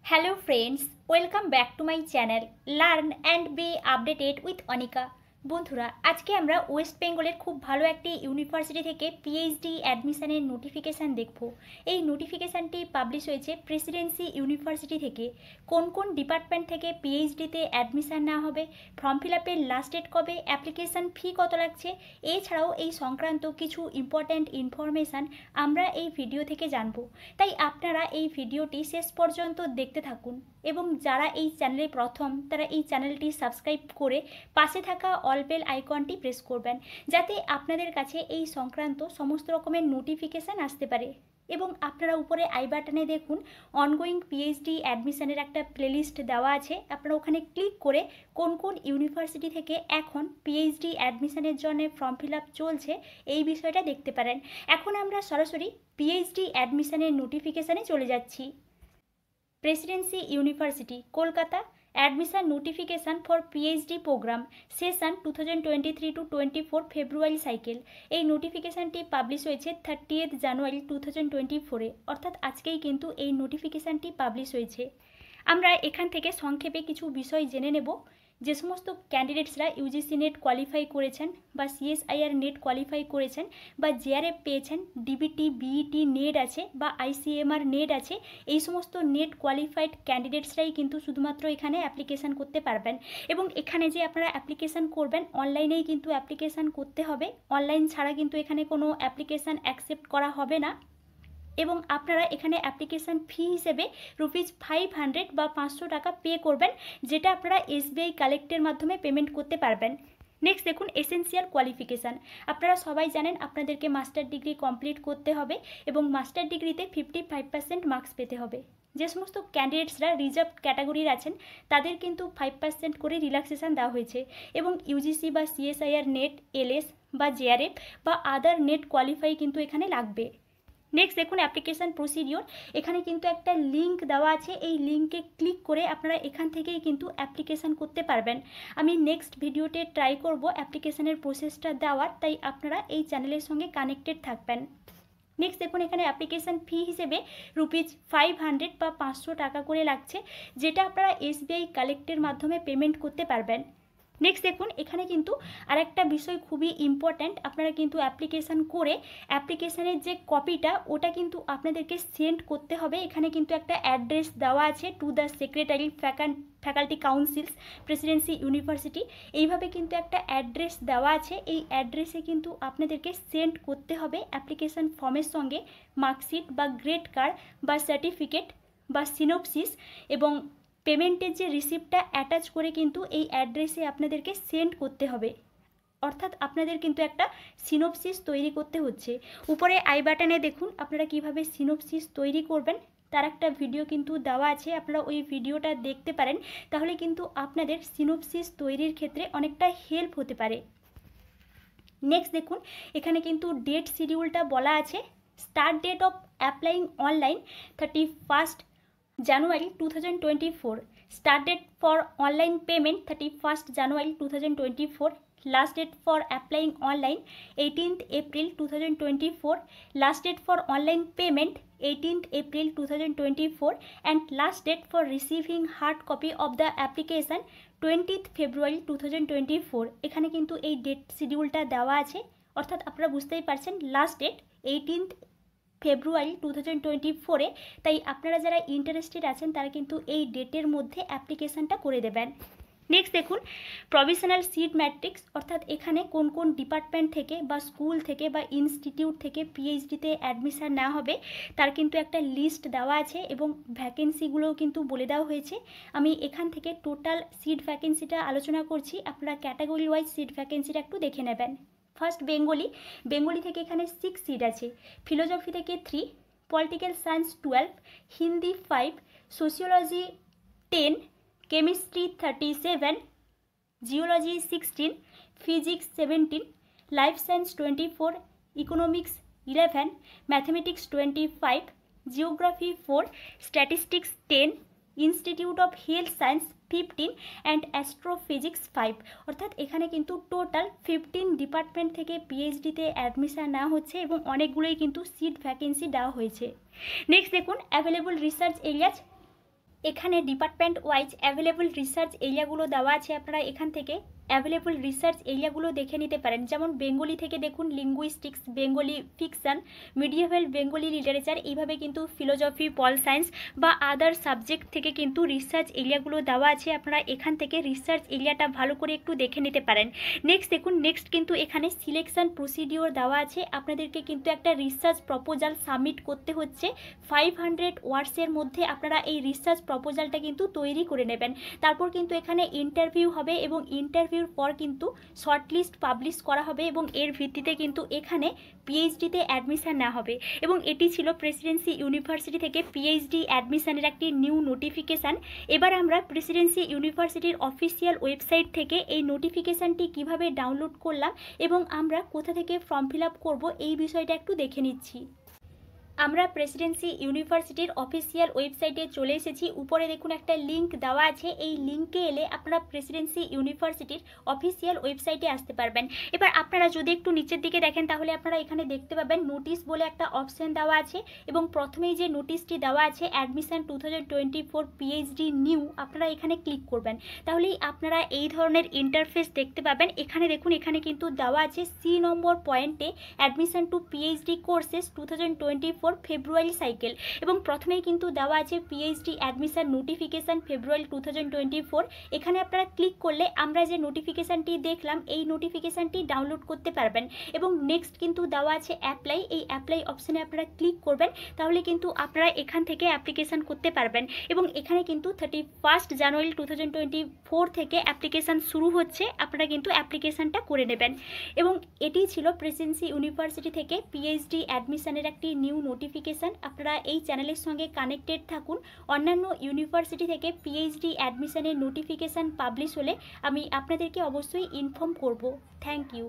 Hello friends, welcome back to my channel Learn and be updated with Anika। বন্ধুরা আজকে আমরা West বেঙ্গলের খুব ভালো একটি ইউনিভার্সিটি থেকে পিএইচডি অ্যাডমিশনের নোটিফিকেশান দেখব। এই নোটিফিকেশানটি পাবলিশ হয়েছে প্রেসিডেন্সি ইউনিভার্সিটি থেকে। কোন কোন ডিপার্টমেন্ট থেকে পিএইচডিতে অ্যাডমিশান নেওয়া হবে, ফর্ম ফিল আপের লাস্ট ডেট কবে, অ্যাপ্লিকেশান ফি কত লাগছে, এছাড়াও এই সংক্রান্ত কিছু ইম্পর্ট্যান্ট ইনফরমেশান আমরা এই ভিডিও থেকে জানব। তাই আপনারা এই ভিডিওটি শেষ পর্যন্ত দেখতে থাকুন এবং যারা এই চ্যানেলে প্রথম তারা এই চ্যানেলটি সাবস্ক্রাইব করে পাশে থাকা অল বেল আইকনটি প্রেস করবেন, যাতে আপনাদের কাছে এই সংক্রান্ত সমস্ত রকমের নোটিফিকেশান আসতে পারে। এবং আপনারা উপরে আই বাটনে দেখুন অনগোয়িং পিএইচডি অ্যাডমিশনের একটা প্লেলিস্ট দেওয়া আছে। আপনারা ওখানে ক্লিক করে কোন কোন ইউনিভার্সিটি থেকে এখন পিএইচডি অ্যাডমিশনের জন্য ফর্ম ফিল আপ চলছে এই বিষয়টা দেখতে পারেন। এখন আমরা সরাসরি পিএইচডি অ্যাডমিশনের নোটিফিকেশানে চলে যাচ্ছি। Presidency University Kolkata admission notification for PhD programme session 2023-24 February cycle. এই নোটিফিকেশানটি পাবলিশ হয়েছে 30 জানুয়ারি 2024-এ, অর্থাৎ আজকেই কিন্তু এই নোটিফিকেশানটি পাবলিশ হয়েছে। আমরা এখান থেকে সংক্ষেপে কিছু বিষয় জেনে নেব। যে সমস্ত ক্যান্ডিডেটসরা ইউজিসি নেট কোয়ালিফাই করেছেন বা সিএসআইআর নেট কোয়ালিফাই করেছেন বা জেআরএফ পেয়েছেন, ডিবিটি বিইটি নেট আছে বা আইসিএমআর নেট আছে, এই সমস্ত নেট কোয়ালিফাইড ক্যান্ডিডেটসরাই কিন্তু শুধুমাত্র এখানে অ্যাপ্লিকেশান করতে পারবেন। এবং এখানে যে আপনারা অ্যাপ্লিকেশান করবেন অনলাইনেই কিন্তু অ্যাপ্লিকেশান করতে হবে, অনলাইন ছাড়া কিন্তু এখানে কোনো অ্যাপ্লিকেশান অ্যাকসেপ্ট করা হবে না। এবং আপনারা এখানে অ্যাপ্লিকেশান ফি হিসেবে ₹500 বা 500 টাকা পে করবেন, যেটা আপনারা এসবিআই কালেক্টের মাধ্যমে পেমেন্ট করতে পারবেন। নেক্সট দেখুন এসেন্সিয়াল কোয়ালিফিকেশান। আপনারা সবাই জানেন আপনাদেরকে মাস্টার ডিগ্রি কমপ্লিট করতে হবে এবং মাস্টার ডিগ্রিতে 55% মার্কস পেতে হবে। যে সমস্ত ক্যান্ডিডেটসরা রিজার্ভ ক্যাটাগরির আছেন তাদের কিন্তু 5% করে রিল্যাক্সেশন দেওয়া হয়েছে। এবং ইউজিসি বা সিএসআইআর নেট, এলএস বা জেআরএফ বা আদার নেট কোয়ালিফাই কিন্তু এখানে লাগবে। নেক্সট দেখুন অ্যাপ্লিকেশান প্রসিডিওর। এখানে কিন্তু একটা লিঙ্ক দেওয়া আছে, এই লিঙ্কে ক্লিক করে আপনারা এখান থেকেই কিন্তু অ্যাপ্লিকেশান করতে পারবেন। আমি নেক্সট ভিডিওতে ট্রাই করব অ্যাপ্লিকেশানের প্রসেসটা দেওয়ার, তাই আপনারা এই চ্যানেলের সঙ্গে কানেক্টেড থাকবেন। নেক্সট দেখুন এখানে অ্যাপ্লিকেশান ফি হিসেবে ₹500 বা 500 টাকা করে লাগছে, যেটা আপনারা এসবিআই কালেক্টের মাধ্যমে পেমেন্ট করতে পারবেন। নেক্সট দেখুন এখানে কিন্তু আরেকটা বিষয় খুবই ইম্পর্ট্যান্ট, আপনারা কিন্তু অ্যাপ্লিকেশান করে অ্যাপ্লিকেশানের যে কপিটা ওটা কিন্তু আপনাদেরকে সেন্ড করতে হবে। এখানে কিন্তু একটা অ্যাড্রেস দেওয়া আছে, to the secretary faculty council's Presidency university, এইভাবে কিন্তু একটা অ্যাড্রেস দেওয়া আছে। এই অ্যাড্রেসে কিন্তু আপনাদেরকে সেন্ড করতে হবে অ্যাপ্লিকেশান ফর্মের সঙ্গে মার্কশিট বা গ্রেড কার্ড বা সার্টিফিকেট বা সিনোপসিস এবং পেমেন্টের যে রিসিপ্টটা অ্যাটাচ করে কিন্তু এই অ্যাড্রেসে আপনাদেরকে সেন্ড করতে হবে। অর্থাৎ আপনাদের কিন্তু একটা সিনোপসিস তৈরি করতে হচ্ছে। উপরে আই বাটনে দেখুন আপনারা কিভাবে সিনোপসিস তৈরি করবেন তার একটা ভিডিও কিন্তু দেওয়া আছে, আপনারা ওই ভিডিওটা দেখতে পারেন, তাহলে কিন্তু আপনাদের সিনোপসিস তৈরির ক্ষেত্রে অনেকটা হেল্প হতে পারে। নেক্সট দেখুন এখানে কিন্তু ডেট শিডিউলটা বলা আছে। Start date of applying online 31 January 2024. Start date for online payment 31 January 2024. Last date for applying online 18th April 2024. Last date for online payment 18th April 2024 and last date for receiving hard copy of the application 20th February 2024. এখানে কিন্তু এই date শিডিউলটা দেওয়া আছে, অর্থাৎ আপনারা বুঝতেই পারছেন last date 18th ফেব্রুয়ারি 2024-এ। তাই আপনারা যারা ইন্টারেস্টেড আছেন তারা কিন্তু এই ডেটের মধ্যে অ্যাপ্লিকেশানটা করে দেবেন। নেক্সট দেখুন প্রভিশনাল সিট ম্যাট্রিক্স, অর্থাৎ এখানে কোন কোন ডিপার্টমেন্ট থেকে বা স্কুল থেকে বা ইনস্টিটিউট থেকে পিএইচডিতে অ্যাডমিশান নেওয়া হবে তার কিন্তু একটা লিস্ট দেওয়া আছে এবং ভ্যাকেন্সিগুলোও কিন্তু বলে দেওয়া হয়েছে। আমি এখান থেকে টোটাল সিট ভ্যাকেন্সিটা আলোচনা করছি, আপনারা ক্যাটাগরি ওয়াইজ সিট ভ্যাকেন্সিটা একটু দেখে নেবেন। ফার্স্ট বেঙ্গলি থেকে এখানে 6 সিট আছে, ফিলোজফি থেকে 3, political science 12, Hindi 5, sociology 10, chemistry 37, geology 16, physics 17, life science 24, economics 11, mathematics 25, geography 4, statistics 10, institute of health science 15 and astrophysics 5। অর্থাৎ এখানে কিন্তু টোটাল 15 ডিপার্টমেন্ট থেকে পিএইচডিতে অ্যাডমিশান নেওয়া হচ্ছে এবং অনেকগুলোই কিন্তু সিট ভ্যাকেন্সি দেওয়া হয়েছে। নেক্সট দেখুন অ্যাভেলেবল রিসার্চ এরিয়াজ। এখানে ডিপার্টমেন্ট ওয়াইজ অ্যাভেলেবল রিসার্চ এরিয়াগুলো দেওয়া আছে, আপনারা এখান থেকে অ্যাভেলেবল রিসার্চ এরিয়াগুলো দেখে নিতে পারেন। যেমন বেঙ্গলি থেকে দেখুন linguistics, Bengali fiction, medieval Bengali literature, এইভাবে কিন্তু ফিলোজফি, পল সায়েন্স বা আদার সাবজেক্ট থেকে কিন্তু রিসার্চ এরিয়াগুলো দেওয়া আছে। আপনারা এখান থেকে রিসার্চ এরিয়াটা ভালো করে একটু দেখে নিতে পারেন। নেক্সট দেখুন, নেক্সট কিন্তু এখানে সিলেকশন প্রসিডিওর দেওয়া আছে। আপনাদেরকে কিন্তু একটা রিসার্চ প্রপোজাল সাবমিট করতে হচ্ছে। 500 ওয়ার্ডসের মধ্যে আপনারা এই রিসার্চ প্রপোজালটা কিন্তু তৈরি করে নেবেন। তারপর কিন্তু এখানে ইন্টারভিউ হবে এবং ইন্টারভিউর পর কিন্তু শর্টলিস্ট পাবলিশ করা হবে এবং এর ভিত্তিতে কিন্তু এখানে পিএইচডিতে অ্যাডমিশন নেওয়া হবে। এবং এটি ছিল প্রেসিডেন্সি ইউনিভার্সিটি থেকে পিএইচডি অ্যাডমিশনের একটি নিউ নোটিফিকেশান। এবার আমরা প্রেসিডেন্সি ইউনিভার্সিটির অফিসিয়াল ওয়েবসাইট থেকে এই নোটিফিকেশানটি কিভাবে ডাউনলোড করলাম এবং আমরা কোথা থেকে ফর্ম ফিল আপ করবো এই বিষয়টা একটু দেখে নিচ্ছি। আমরা প্রেসিডেন্সি ইউনিভার্সিটির অফিসিয়াল ওয়েবসাইটে চলে এসেছি। উপরে দেখুন একটা লিঙ্ক দেওয়া আছে, এই লিঙ্কে এলে আপনারা প্রেসিডেন্সি ইউনিভার্সিটির অফিসিয়াল ওয়েবসাইটে আসতে পারবেন। এবার আপনারা যদি একটু নিচের দিকে দেখেন তাহলে আপনারা এখানে দেখতে পাবেন নোটিশ বলে একটা অপশন দেওয়া আছে এবং প্রথমেই যে নোটিশটি দেওয়া আছে অ্যাডমিশন 2024 পিএইচডি নিউ, আপনারা এখানে ক্লিক করবেন। তাহলেই আপনারা এই ধরনের ইন্টারফেস দেখতে পাবেন। এখানে দেখুন, এখানে কিন্তু দেওয়া আছে সি নম্বর পয়েন্টে অ্যাডমিশন টু পিএইচডি কোর্সেস 2024 ফেব্রুয়ারি সাইকেল এবং প্রথমেই কিন্তু দেওয়া আছে পিএইচডি অ্যাডমিশন নোটিফিকেশান ফেব্রুয়ারি 2024। এখানে আপনারা ক্লিক করলে আমরা যে নোটিফিকেশানটি দেখলাম এই নোটিফিকেশানটি ডাউনলোড করতে পারবেন। এবং নেক্সট কিন্তু দেওয়া আছে অ্যাপ্লাই, এই অ্যাপ্লাই অপশানে আপনারা ক্লিক করবেন, তাহলে কিন্তু আপনারা এখান থেকে অ্যাপ্লিকেশান করতে পারবেন। এবং এখানে কিন্তু 31 জানুয়ারি 2024 থেকে অ্যাপ্লিকেশান শুরু হচ্ছে, আপনারা কিন্তু অ্যাপ্লিকেশানটা করে নেবেন। এবং এটি ছিল প্রেসিডেন্সি ইউনিভার্সিটি থেকে পিএইচডি অ্যাডমিশনের একটি নিউ নোটিফিকেশান। আপনারা এই চ্যানেলের সঙ্গে কানেক্টেড থাকুন। অন্যান্য ইউনিভার্সিটি থেকে পিএইচডি অ্যাডমিশনের নোটিফিকেশান পাবলিশ হলে আমি আপনাদেরকে অবশ্যই ইনফর্ম করব। Thank you.